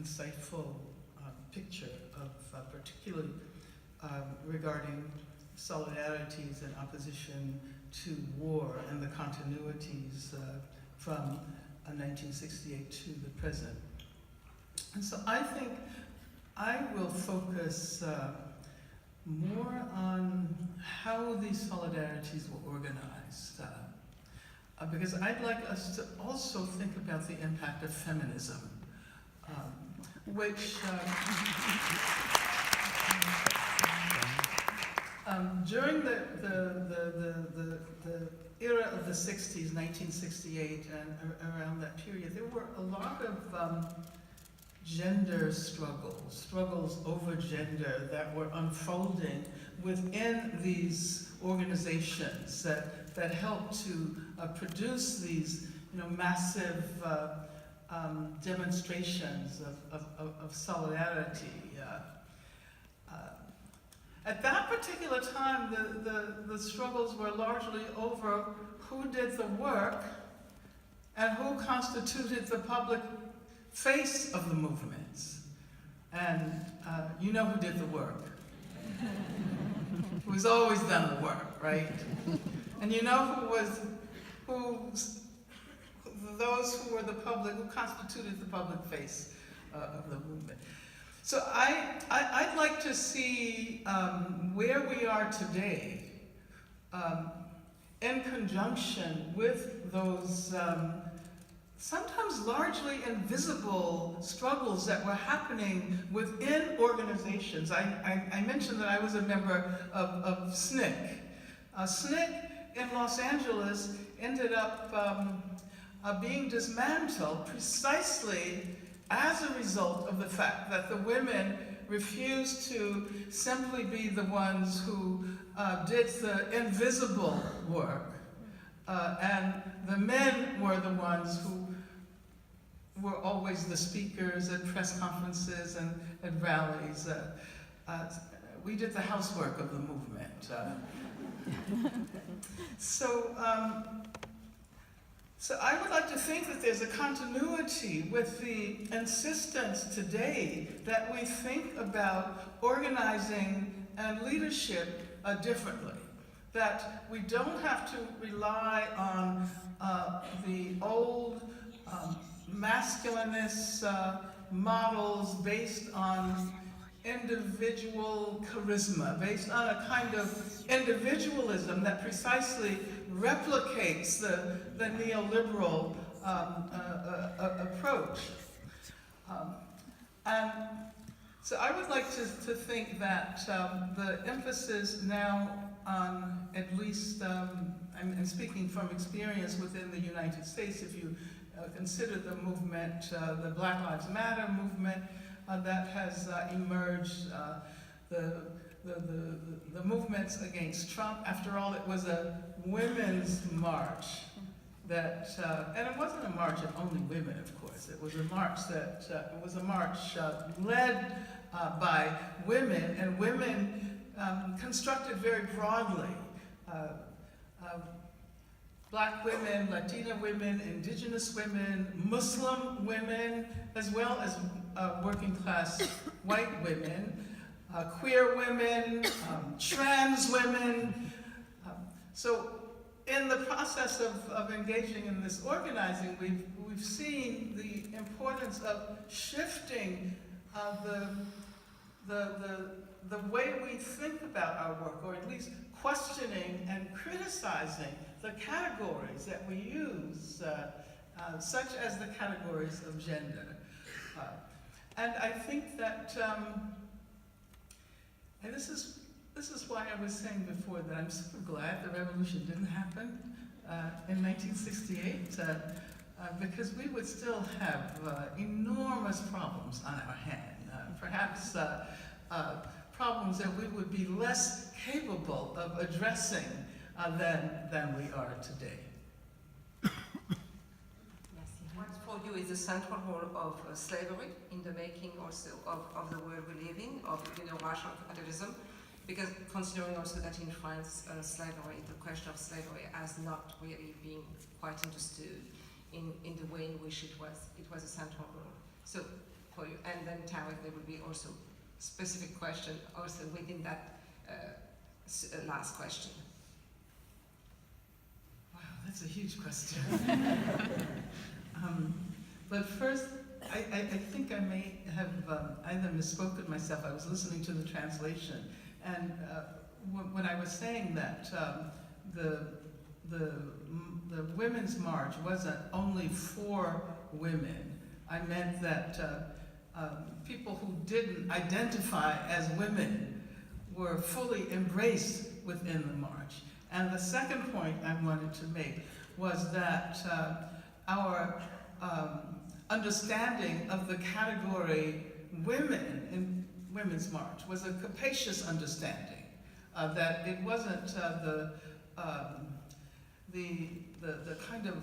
insightful picture of particularly regarding solidarities and opposition to war and the continuities from 1968 to the present. And so I think I will focus more on how these solidarities were organized, because I'd like us to also think about the impact of feminism, which during the era of the 60s, 1968, and around that period, there were a lot of gender struggles over gender that were unfolding within these organizations that helped to produce these, massive demonstrations of solidarity. At that particular time, the struggles were largely over who did the work and who constituted the public face of the movements. And you know who did the work. Who's always done the work, right? And you know those who were the public, who constituted the public face of the movement. So I'd like to see where we are today in conjunction with those sometimes largely invisible struggles that were happening within organizations. I mentioned that I was a member of SNCC. SNCC in Los Angeles ended up being dismantled precisely as a result of the fact that the women refused to simply be the ones who did the invisible work, and the men were the ones who were always the speakers at press conferences and at rallies. We did the housework of the movement. So I would like to think that there's a continuity with the insistence today that we think about organizing and leadership differently. That we don't have to rely on the old masculinist models based on individual charisma, based on a kind of individualism that precisely replicates the neoliberal approach. And so I would like to think that the emphasis now on, at least, I'm speaking from experience within the United States, if you consider the movement, the Black Lives Matter movement that has emerged, the movements against Trump. After all, it was a women's march that, and it wasn't a march of only women, of course. It was a march led by women, and women constructed very broadly. Black women, Latina women, indigenous women, Muslim women, as well as working class white women, queer women, trans women. So in the process of engaging in this organizing, we've seen the importance of shifting the way we think about our work, or at least questioning and criticizing the categories that we use, such as the categories of gender. And I think that, and this is why I was saying before that I'm super glad the revolution didn't happen in 1968, because we would still have enormous problems on our hand, perhaps problems that we would be less capable of addressing than we are today. What for you is the central role of slavery in the making also of the world we live in, of racial capitalism? Because considering also that in France, slavery, the question of slavery has not really been quite understood in the way in which it was a central role. So for you. And then Tariq, there will be also specific question also within that last question. Wow, that's a huge question. But first, I think I may have either misspoken myself. I was listening to the translation, and when I was saying that the Women's March wasn't only for women, I meant that people who didn't identify as women were fully embraced within the march. And the second point I wanted to make was that our understanding of the category women in Women's March was a capacious understanding, that it wasn't the kind of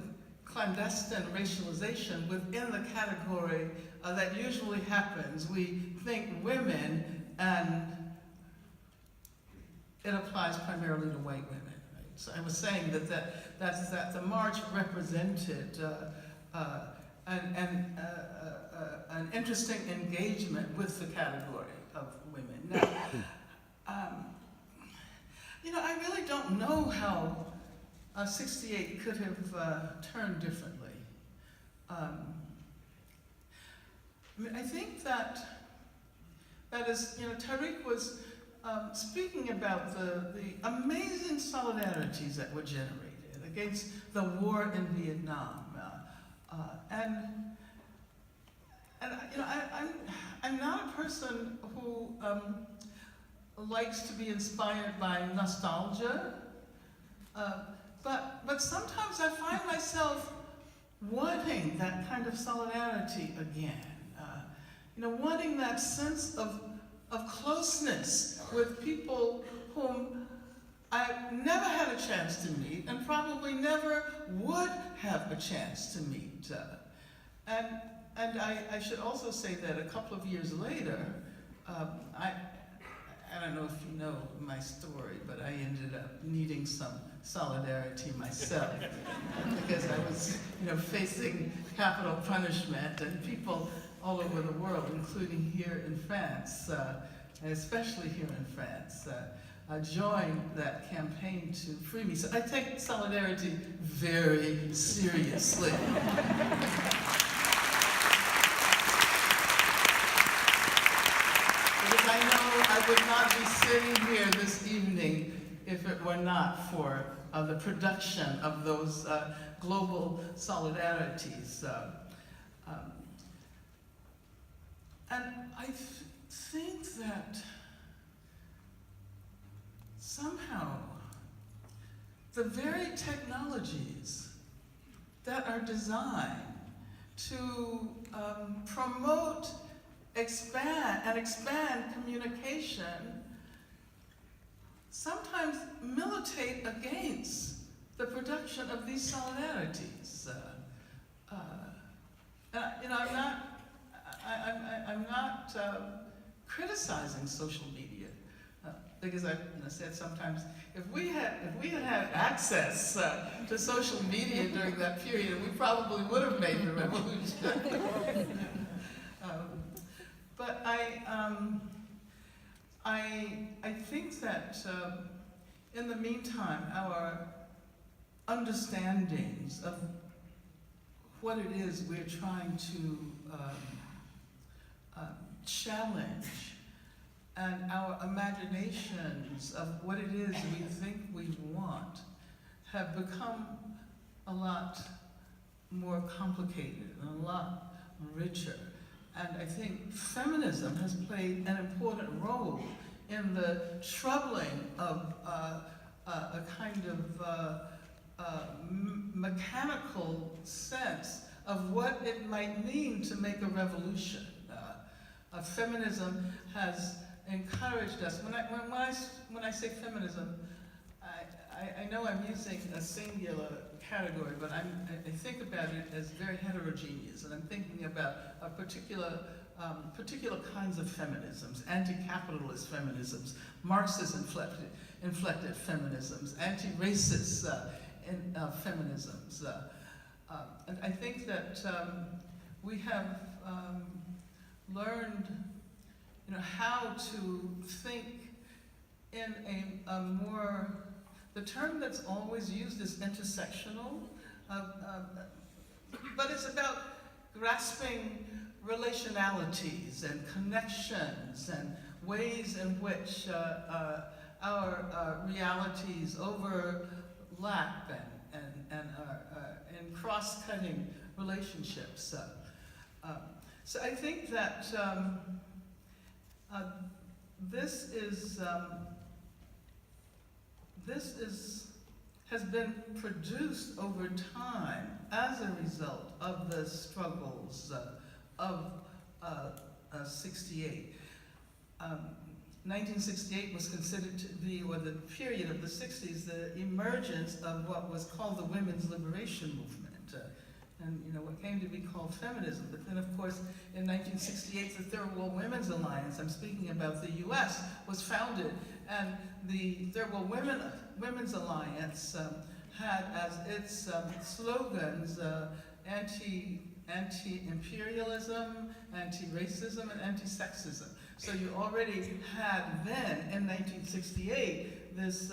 clandestine racialization within the category that usually happens. We think women, and it applies primarily to white women. Right? So I was saying that the march represented an interesting engagement with the category of women. Now, you know, I really don't know how 68 could have turned differently. I mean, I think that is, you know, Tariq was speaking about the amazing solidarities that were generated against the war in Vietnam, and you know, I'm not a person who likes to be inspired by nostalgia, but sometimes I find myself wanting that kind of solidarity again. You know, wanting that sense of closeness with people whom I never had a chance to meet and probably never would have a chance to meet. And I should also say that a couple of years later, I don't know if you know my story, but I ended up needing some solidarity myself because I was, you know, facing capital punishment, and people all over the world, including here in France, and especially here in France, joined that campaign to free me. So I take solidarity very seriously. Because I know I would not be sitting here this evening if it were not for the production of those global solidarities. And I think that somehow the very technologies that are designed to promote, expand communication sometimes militate against the production of these solidarities. You know, I'm not criticizing social media because I said sometimes if we had access to social media during that period, we probably would have made the revolution. But I think that in the meantime, our understandings of what it is we're trying to challenge, and our imaginations of what it is we think we want have become a lot more complicated and a lot richer. And I think feminism has played an important role in the troubling of a kind of mechanical sense of what it might mean to make a revolution. Feminism has encouraged us. When I say feminism, I know I'm using a singular category, but I think about it as very heterogeneous, and I'm thinking about a particular kinds of feminisms: anti-capitalist feminisms, Marxist-inflected feminisms, anti-racist feminisms. And I think that we have learned, how to think in a more, the term that's always used is intersectional, but it's about grasping relationalities and connections and ways in which our realities overlap and are in cross-cutting relationships. So I think that this has been produced over time as a result of the struggles of 68. 1968 was considered to be, or the period of the 60s, the emergence of what was called the women's liberation movement, and what came to be called feminism. But then, of course, in 1968, the Third World Women's Alliance, I'm speaking about the U.S., was founded, and the Third World Women's Alliance had as its slogans anti-imperialism, anti-racism, and anti-sexism. So you already had then, in 1968, this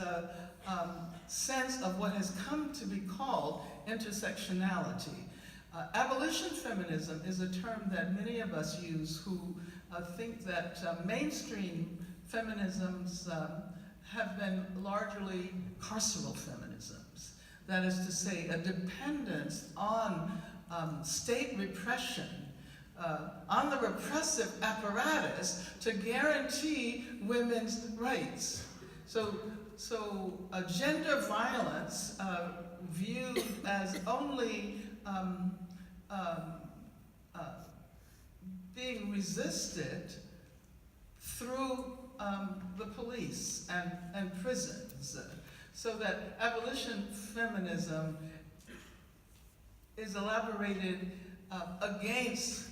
sense of what has come to be called intersectionality. Abolition feminism is a term that many of us use who think that mainstream feminisms have been largely carceral feminisms. That is to say, a dependence on state repression, on the repressive apparatus to guarantee women's rights. So gender violence viewed as only being resisted through the police and prisons. So that abolition feminism is elaborated against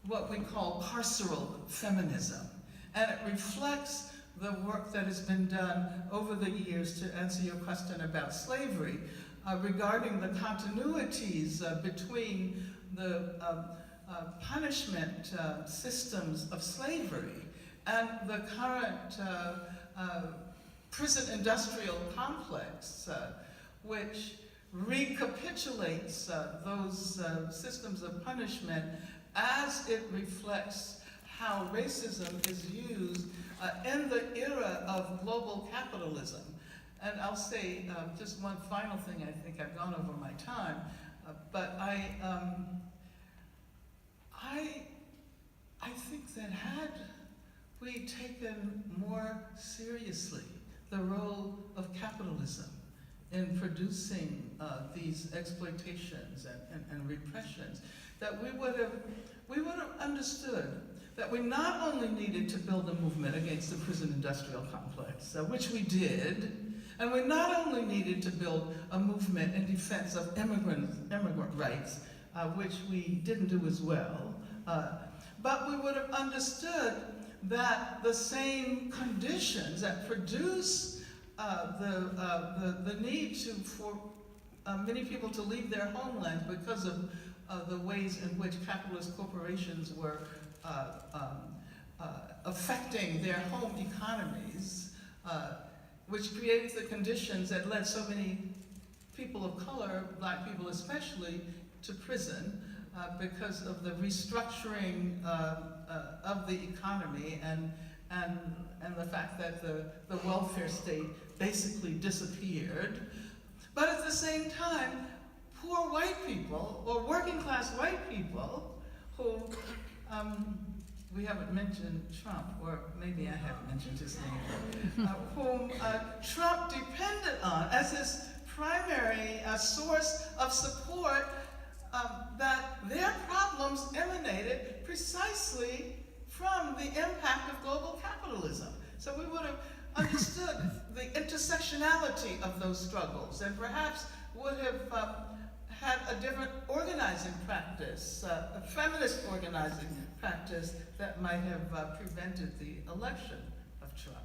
what we call carceral feminism. And it reflects the work that has been done over the years, to answer your question about slavery, regarding the continuities between the punishment systems of slavery and the current prison industrial complex, which recapitulates those systems of punishment as it reflects how racism is used in the era of global capitalism. And I'll say just one final thing. I think I've gone over my time, but I think that had we taken more seriously the role of capitalism in producing these exploitations and repressions, that we would have understood that we not only needed to build a movement against the prison industrial complex, which we did, and we not only needed to build a movement in defense of immigrant rights, which we didn't do as well, but we would have understood that the same conditions that produce the need for many people to leave their homeland because of the ways in which capitalist corporations were affecting their home economies, which created the conditions that led so many people of color, black people especially, to prison because of the restructuring of the economy and the fact that the welfare state basically disappeared. But at the same time, poor white people, or working class white people, who, we haven't mentioned Trump, or maybe I haven't mentioned his name, whom Trump depended on as his primary source of support, that their problems emanated precisely from the impact of global capitalism. So we would have understood the intersectionality of those struggles, and perhaps would have had a different organizing practice, a feminist organizing practice that might have prevented the election of Trump.